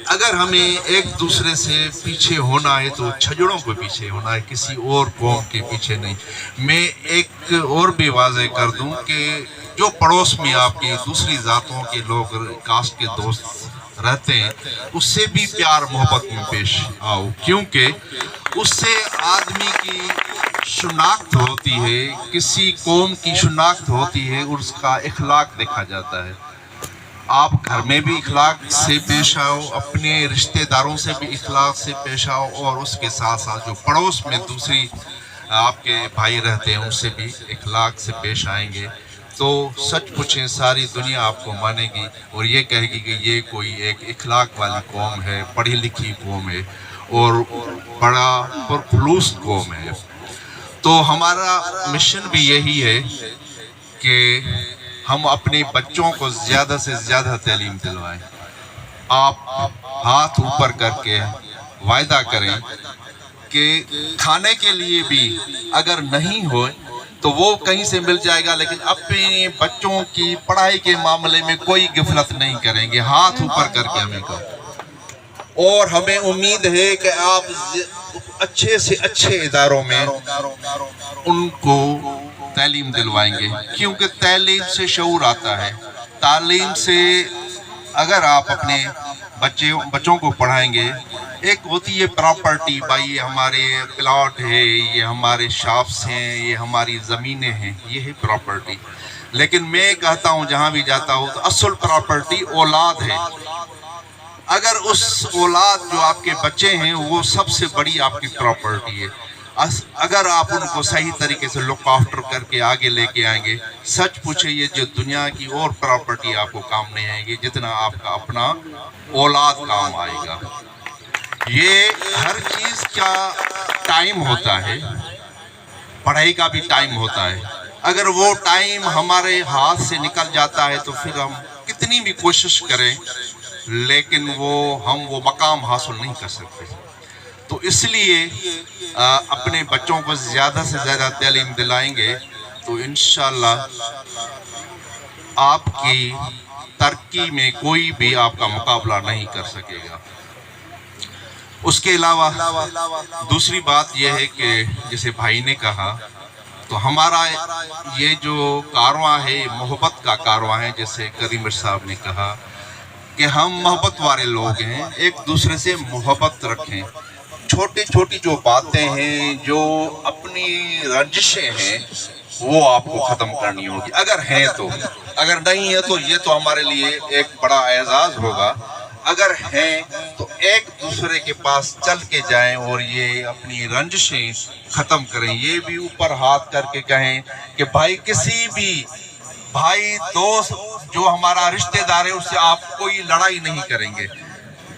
اگر ہمیں ایک دوسرے سے پیچھے ہونا ہے تو چھجڑوں کو پیچھے ہونا ہے، کسی اور قوم کے پیچھے نہیں. میں ایک اور بھی واضح کر دوں کہ جو پڑوس میں آپ کی دوسری ذاتوں کے لوگ، کاسٹ کے دوست رہتے ہیں، اس سے بھی پیار محبت میں پیش آؤ، کیونکہ اس سے آدمی کی شناخت ہوتی ہے، کسی قوم کی شناخت ہوتی ہے اور اس کا اخلاق دیکھا جاتا ہے. آپ گھر میں بھی اخلاق سے پیش آؤ، اپنے رشتہ داروں سے بھی اخلاق سے پیش آؤ، اور اس کے ساتھ ساتھ جو پڑوس میں دوسری آپ کے بھائی رہتے ہیں ان سے بھی اخلاق سے پیش آئیں گے تو سچ پوچھیں ساری دنیا آپ کو مانے گی اور یہ کہے گی کہ یہ کوئی ایک اخلاق والی قوم ہے، پڑھی لکھی قوم ہے اور بڑا پرخلوص قوم ہے. تو ہمارا مشن بھی یہی ہے کہ ہم اپنے بچوں کو زیادہ سے زیادہ تعلیم دلوائیں. آپ ہاتھ اوپر کر کے وعدہ کریں کہ کھانے کے لیے بھی اگر نہیں ہو تو وہ کہیں سے مل جائے گا، لیکن اپنے بچوں کی پڑھائی کے معاملے میں کوئی غفلت نہیں کریں گے. ہاتھ اوپر کر کے ہمیں کہو. اور ہمیں امید ہے کہ آپ اچھے سے اچھے اداروں میں ان کو تعلیم دلوائیں گے، کیونکہ تعلیم سے شعور آتا ہے. تعلیم سے اگر آپ اپنے بچوں کو پڑھائیں گے، ایک ہوتی ہے پراپرٹی، بھائی یہ ہمارے پلاٹ ہے، یہ ہمارے شاپس ہیں، یہ ہماری زمینیں ہیں، یہ ہے پراپرٹی. لیکن میں کہتا ہوں جہاں بھی جاتا ہوں تو اصل پراپرٹی اولاد ہے. اگر اس اولاد جو آپ کے بچے ہیں وہ سب سے بڑی آپ کی پراپرٹی ہے. اگر آپ ان کو صحیح طریقے سے لک آفٹر کر کے آگے لے کے آئیں گے، سچ پوچھے یہ جو دنیا کی اور پراپرٹی آپ کو کام نہیں آئے گی جتنا آپ کا اپنا اولاد کام آئے گا. یہ ہر چیز کا ٹائم ہوتا ہے، پڑھائی کا بھی ٹائم ہوتا ہے. اگر وہ ٹائم ہمارے ہاتھ سے نکل جاتا ہے تو پھر ہم کتنی بھی کوشش کریں لیکن ہم وہ مقام حاصل نہیں کر سکتے. تو اس لیے اپنے بچوں کو زیادہ سے زیادہ تعلیم دلائیں گے تو انشاءاللہ آپ کی ترقی میں کوئی بھی آپ کا مقابلہ نہیں کر سکے گا. اس کے علاوہ دوسری بات یہ ہے کہ جیسے بھائی نے کہا تو ہمارا یہ جو کارواں ہے محبت کا کارواں ہے، جیسے کریم بٹ صاحب نے کہا کہ ہم محبت والے لوگ ہیں، ایک دوسرے سے محبت رکھیں. چھوٹی چھوٹی جو باتیں ہیں، جو اپنی رنجشیں ہیں، وہ آپ کو ختم کرنی ہوگی اگر ہیں تو. اگر نہیں ہے تو یہ تو ہمارے لیے ایک بڑا اعزاز ہوگا. اگر ہیں تو ایک دوسرے کے پاس چل کے جائیں اور یہ اپنی رنجشیں ختم کریں. یہ بھی اوپر ہاتھ کر کے کہیں کہ بھائی، کسی بھی بھائی دوست جو ہمارا رشتہ دار ہے اس سے آپ کوئی لڑائی نہیں کریں گے.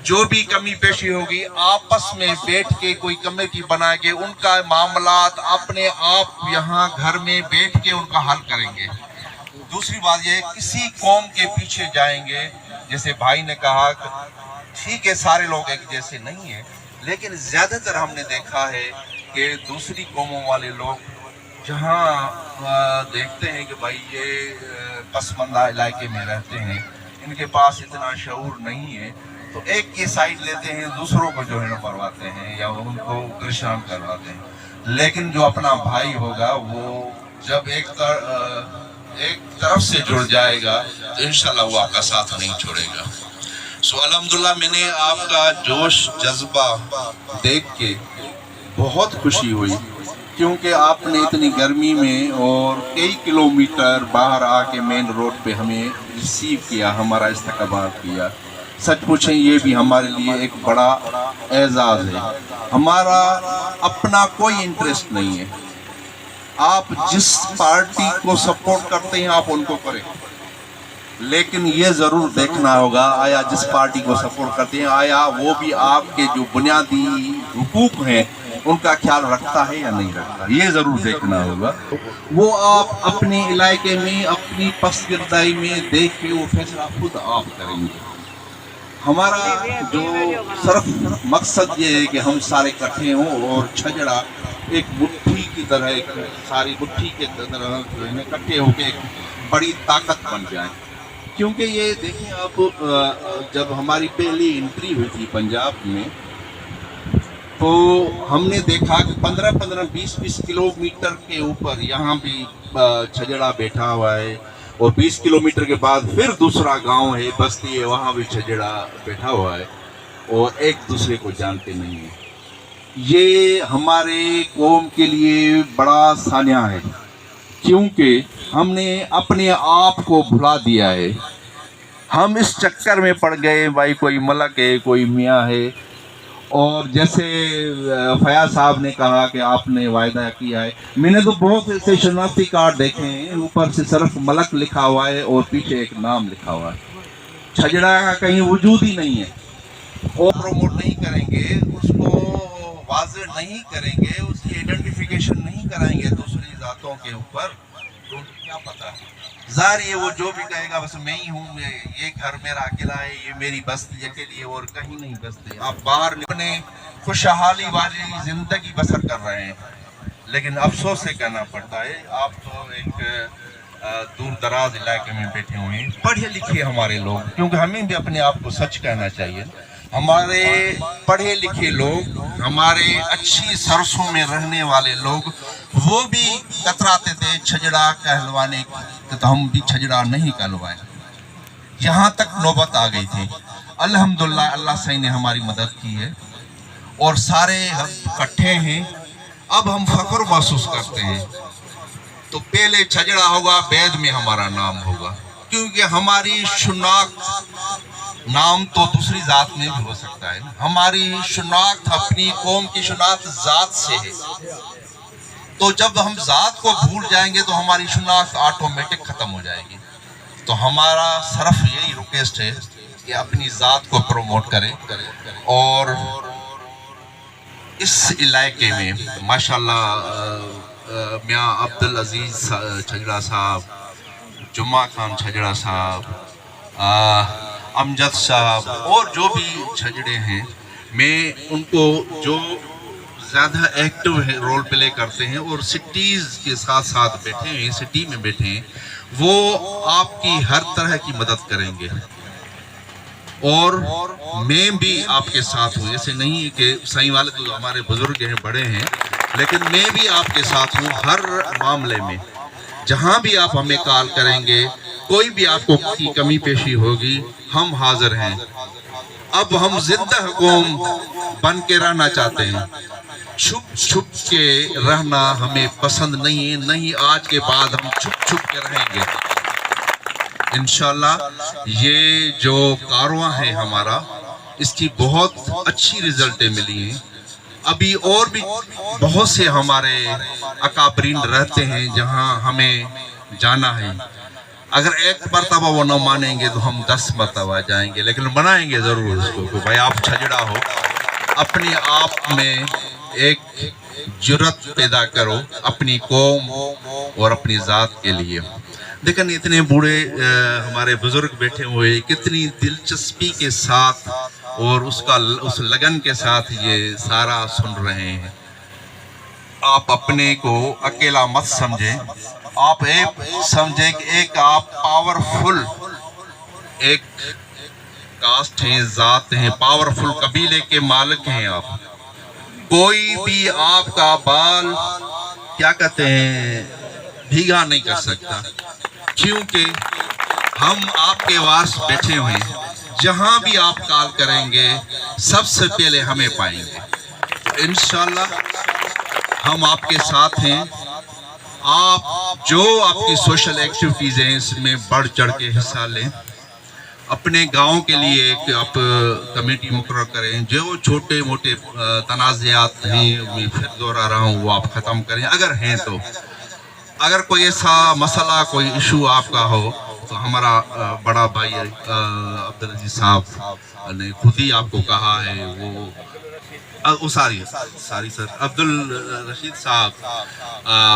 جو بھی کمی پیشی ہوگی آپس میں بیٹھ کے کوئی کمیٹی بنا کے ان کا معاملات اپنے آپ یہاں گھر میں بیٹھ کے ان کا حل کریں گے. دوسری بات یہ ہے، کسی قوم کے پیچھے جائیں گے، جیسے بھائی نے کہا ٹھیک ہے سارے لوگ ایک جیسے نہیں ہیں، لیکن زیادہ تر ہم نے دیکھا ہے کہ دوسری قوموں والے لوگ جہاں دیکھتے ہیں کہ بھائی یہ پسماندہ علاقے میں رہتے ہیں، ان کے پاس اتنا شعور نہیں ہے، تو ایک کی سائڈ لیتے ہیں، دوسروں کو جو ہے نا مرواتے ہیں یا ان کو پریشان کرواتے ہیں. لیکن جو اپنا بھائی ہوگا وہ جب ایک طرف سے جڑ جائے گا تو انشاءاللہ وہ آپ کا ساتھ نہیں چھوڑے گا. الحمدللہ میں نے آپ کا جوش جذبہ دیکھ کے بہت خوشی ہوئی، کیونکہ آپ نے اتنی گرمی میں اور کئی کلومیٹر باہر آ کے مین روڈ پہ ہمیں ریسیو کیا، ہمارا استقبال کیا. سچ پوچھیں یہ بھی ہمارے لیے ایک بڑا اعزاز ہے. ہمارا اپنا کوئی انٹرسٹ نہیں ہے. آپ جس پارٹی کو سپورٹ کرتے ہیں آپ ان کو کریں، لیکن یہ ضرور دیکھنا ہوگا آیا جس پارٹی کو سپورٹ کرتے ہیں آیا وہ بھی آپ کے جو بنیادی حقوق ہیں ان کا خیال رکھتا ہے یا نہیں رکھتا. یہ ضرور دیکھنا ہوگا. وہ آپ اپنے علاقے میں اپنی پسگردائی میں دیکھ کے وہ فیصلہ خود آپ کریں گے. ہمارا جو صرف مقصد یہ ہے کہ ہم سارے اکٹھے ہوں اور چھجڑا ایک مٹھی کی طرح، ایک ساری مٹھی کے طرح اکٹھے ہو کے ایک بڑی طاقت بن جائیں. کیونکہ یہ دیکھیں آپ، جب ہماری پہلی انٹری ہوئی تھی پنجاب میں تو ہم نے دیکھا کہ 15-20 کلومیٹر کے اوپر یہاں بھی چھجڑا بیٹھا ہوا ہے، اور 20 کلومیٹر کے بعد پھر دوسرا گاؤں ہے، بستی ہے، وہاں بھی چھجڑا بیٹھا ہوا ہے اور ایک دوسرے کو جانتے نہیں ہیں. یہ ہمارے قوم کے لیے بڑا سانحہ ہے، کیونکہ ہم نے اپنے آپ کو بھلا دیا ہے. ہم اس چکر میں پڑ گئے بھائی کوئی ملک ہے، کوئی میاں ہے. اور جیسے فیاض صاحب نے کہا کہ آپ نے وعدہ کیا ہے، میں نے تو بہت ایسے شناختی کارڈ دیکھے ہیں، اوپر سے صرف ملک لکھا ہوا ہے اور پیچھے ایک نام لکھا ہوا ہے. چھجڑا کا کہیں وجود ہی نہیں ہے. اور پروموٹ نہیں کریں گے، اس کو واضح نہیں کریں گے، اس کی آئیڈینٹیفیکیشن نہیں کرائیں گے دوسری ذاتوں کے اوپر، تو ان کو کیا پتہ ہے. ظاہر ہے وہ جو بھی کہے گا بس میں ہی ہوں، یہ گھر میرا اکیلا ہے، یہ میری بستی اکیلی ہے اور کہیں نہیں بستے. آپ باہر اپنے خوشحالی والی زندگی بسر کر رہے ہیں، لیکن افسوس سے کہنا پڑتا ہے آپ تو ایک دور دراز علاقے میں بیٹھے ہوئے ہیں. پڑھے لکھے ہمارے لوگ، کیونکہ ہمیں بھی اپنے آپ کو سچ کہنا چاہیے، ہمارے پڑھے لکھے لوگ، ہمارے اچھی سرسوں میں رہنے والے لوگ، وہ بھی کتراتے تھے چھجڑا کہلوانے کی، تو ہم بھی چھجڑا نہیں کہلوائے. یہاں تک نوبت آ گئی تھی. الحمدللہ اللہ صحیح نے ہماری مدد کی ہے اور سارے اکٹھے ہیں. اب ہم فخر محسوس کرتے ہیں. تو پہلے چھجڑا ہوگا، بعد میں ہمارا نام ہوگا، کیونکہ ہماری شناخت، نام تو دوسری ذات میں بھی ہو سکتا ہے، ہماری شناخت اپنی قوم کی شناخت ذات سے ہے. تو جب ہم ذات کو بھول جائیں گے تو ہماری شناخت آٹومیٹک ختم ہو جائے گی. تو ہمارا صرف یہی ریکویسٹ ہے کہ اپنی ذات کو پروموٹ کریں. اور اس علاقے میں ماشاءاللہ میاں عبدالعزیز چھجڑا صاحب، جمعہ خان چھجڑا صاحب، امجد صاحب اور جو بھی چھجڑے ہیں، میں ان کو جو زیادہ ایکٹیو رول پلے کرتے ہیں اور سٹیز کے ساتھ ساتھ بیٹھے ہیں، سٹی میں بیٹھے ہیں، وہ آپ کی ہر طرح کی مدد کریں گے. اور میں بھی آپ کے ساتھ ہوں. ایسے نہیں کہ سائیں والے تو ہمارے بزرگ ہیں, بڑے ہیں, لیکن میں بھی آپ کے ساتھ ہوں ہر معاملے میں. جہاں بھی آپ ہمیں کال کریں گے, کوئی بھی آپ کو کی کمی پیشی ہوگی, ہم حاضر ہیں. اب ہم زندہ قوم بن کے رہنا چاہتے ہیں. چھپ چھپ کے رہنا ہمیں پسند نہیں ہے, نہیں آج کے بعد ہم چھپ چھپ کے رہیں گے. انشاءاللہ یہ جو کارواں ہے ہمارا, اس کی بہت اچھی رزلٹیں ملی ہیں. ابھی اور بھی بہت سے ہمارے اکابرین رہتے ہیں جہاں ہمیں جانا ہے. اگر ایک مرتبہ وہ نہ مانیں گے تو ہم 10 مرتبہ جائیں گے, لیکن منائیں گے ضرور اس کو کہ بھائی آپ چھجڑا ہو, اپنے آپ میں ایک جرات پیدا کرو اپنی قوم اور اپنی ذات کے لیے. دیکھیں اتنے بوڑھے ہمارے بزرگ بیٹھے ہوئے, کتنی دلچسپی کے ساتھ اور اس لگن کے ساتھ یہ سارا سن رہے ہیں. آپ اپنے کو اکیلا مت سمجھیں, آپ ایک سمجھیں کہ ایک آپ پاورفل ایک کاسٹ ہیں, ذات ہیں, پاورفل قبیلے کے مالک ہیں. آپ کوئی بھی آپ کا بال کیا کہتے ہیں بھیگا نہیں کر سکتا, کیونکہ ہم آپ کے وارث بیٹھے ہوئے ہیں. جہاں بھی آپ کال کریں گے سب سے پہلے ہمیں پائیں گے. انشاءاللہ ہم آپ کے ساتھ ہیں. آپ جو آپ کی سوشل ایکٹیویٹیز ہیں اس میں بڑھ چڑھ کے حصہ لیں. اپنے گاؤں کے لیے ایک آپ کمیٹی مقرر کریں. جو چھوٹے موٹے تنازعات ہیں میں پھر دوہرا رہا ہوں وہ آپ ختم کریں اگر ہیں تو. اگر کوئی ایسا مسئلہ کوئی ایشو آپ کا ہو تو ہمارا بڑا بھائی عبدالعزیز صاحب نے خود ہی آپ کو کہا ہے, وہ ساری سر عبدالرشید صاحب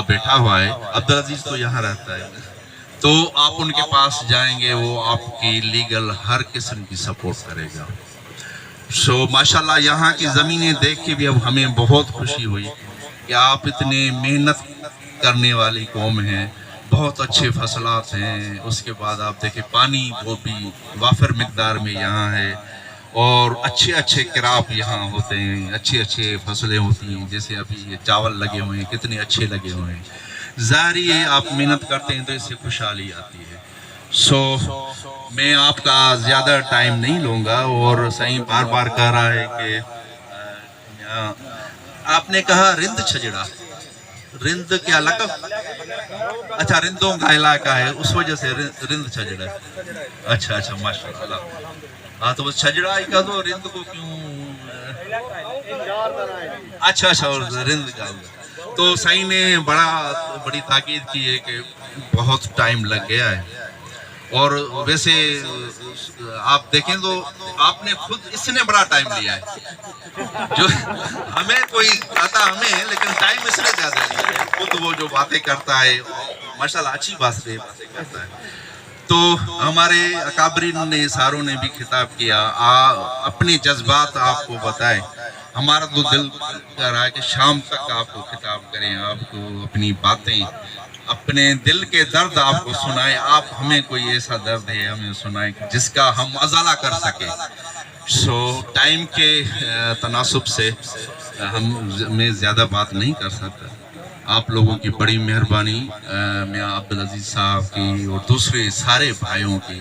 بیٹھا ہوا ہے, عبدالعزیز تو یہاں رہتا ہے, تو آپ ان کے پاس جائیں گے, وہ آپ کی لیگل ہر قسم کی سپورٹ کرے گا. سو ماشاءاللہ یہاں کی زمینیں دیکھ کے بھی اب ہمیں بہت خوشی ہوئی کہ آپ اتنے محنت کرنے والی قوم ہیں. بہت اچھے فصلات ہیں. اس کے بعد آپ دیکھیں پانی وہ بھی وافر مقدار میں یہاں ہے, اور اچھے اچھے کراپ یہاں ہوتے ہیں, اچھے فصلیں ہوتی ہیں. جیسے ابھی یہ چاول لگے ہوئے ہیں, کتنے اچھے لگے ہوئے ہیں. ظاہری ہے آپ محنت کرتے ہیں تو اس سے خوشحالی آتی ہے. سو میں آپ کا زیادہ ٹائم نہیں لوں گا, اور صحیح بار بار کہہ رہا ہے کہ آپ نے کہا رند چھجڑا, رند کیا لقب, اچھا رندوں کا علاقہ ہے اس وجہ سے رند چھجڑا. اچھا ماشاءاللہ. ہاں تو بس چھجڑا ہی کہہ دو, رند کو کیوں. اچھا رند کا. تو صحیح نے بڑی تاکید کی ہے کہ بہت ٹائم لگ گیا ہے. اور ویسے آپ دیکھیں تو آپ نے خود اس نے بڑا ٹائم لیا ہے, جو ہمیں کوئی آتا ہمیں, لیکن ٹائم اس نے زیادہ لیا ہے. خود وہ جو باتیں کرتا ہے ماشاءاللہ اچھی باتیں کرتا ہے. تو ہمارے اکابرین نے ساروں نے بھی خطاب کیا, اپنے جذبات آپ کو بتائیں. ہمارا تو دل کر رہا ہے کہ شام تک آپ کو خطاب کریں, آپ کو اپنی باتیں, اپنے دل کے درد آپ کو سنائیں. آپ ہمیں کوئی ایسا درد ہے ہمیں سنائیں جس کا ہم ازالہ کر سکیں. سو ٹائم کے تناسب سے میں زیادہ بات نہیں کر سکتا. آپ لوگوں کی بڑی مہربانی, میاں عبدالعزیز صاحب کی اور دوسرے سارے بھائیوں کی.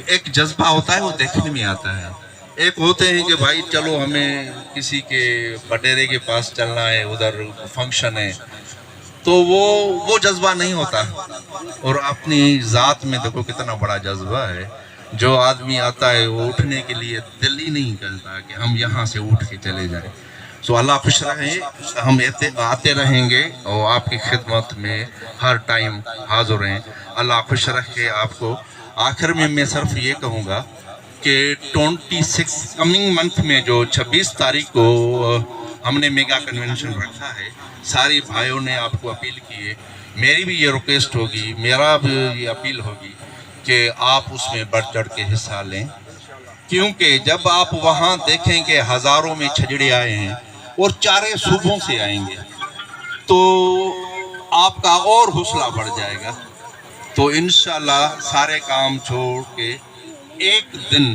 ایک جذبہ ہوتا ہے وہ دیکھنے میں آتا ہے. ایک ہوتے ہیں کہ بھائی چلو ہمیں کسی کے بٹیرے کے پاس چلنا ہے, ادھر فنکشن ہے, تو وہ جذبہ نہیں ہوتا. اور اپنی ذات میں دیکھو کتنا بڑا جذبہ ہے. جو آدمی آتا ہے وہ اٹھنے کے لیے دل ہی نہیں کرتا کہ ہم یہاں سے اٹھ کے چلے جائیں. سو اللہ خوش رہے, ہم آتے رہیں گے اور آپ کی خدمت میں ہر ٹائم حاضر ہیں. اللہ خوش رکھے آپ کو. آخر میں صرف یہ کہوں گا کہ 26 کمنگ منتھ میں جو 26 تاریخ کو ہم نے میگا کنونشن رکھا ہے, ساری بھائیوں نے آپ کو اپیل کی ہے. میری بھی یہ ریکویسٹ ہوگی, میرا بھی یہ اپیل ہوگی کہ آپ اس میں بڑھ چڑھ کے حصہ لیں. کیونکہ جب آپ وہاں دیکھیں کہ ہزاروں میں چھجڑے آئے ہیں اور چارے صوبوں سے آئیں گے تو آپ کا اور حوصلہ بڑھ جائے گا. تو انشاءاللہ سارے کام چھوڑ کے ایک دن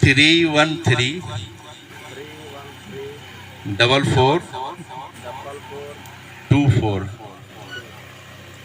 313 4424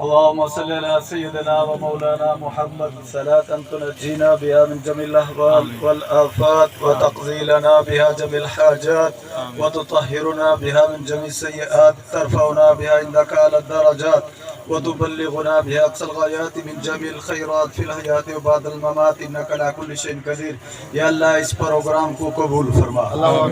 اللهم صل على سيدنا ومولانا محمد صلاة تنجينا بها من جميع الأهوال والآفات وتقضي لنا بها جميع الحاجات وتطهرنا بها من جميع السيئات ترفعنا بها عندك على الدرجات وتبلغنا بها أقصى الغايات من جميع الخيرات في الحياة وبعد الممات إنك على كل شيء قدير. یا اللہ اس پروگرام کو قبول فرما،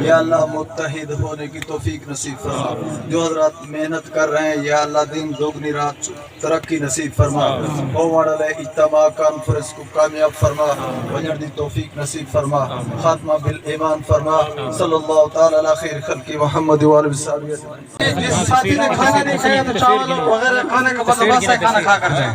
یا اللہ متحد ہونے کی توفیق نصیب فرما، جو حضرات محنت کر رہے ہیں یا اللہ دن دوگنی رات ترقی نصیب فرما، او ماڈل اجتماع کانفرنس کو کامیاب فرما، وجر دی توفیق نصیب فرما، خاتمہ بالایمان فرما، صلی اللہ تعالی علی خیر خلق محمد و آلہ وصحبہ اجمعین۔ جس ساتھی نے کھانا نہیں کھایا تو چاول وغیرہ کھانے کا بندوبست ہے، کھانا کھا کر جائیں۔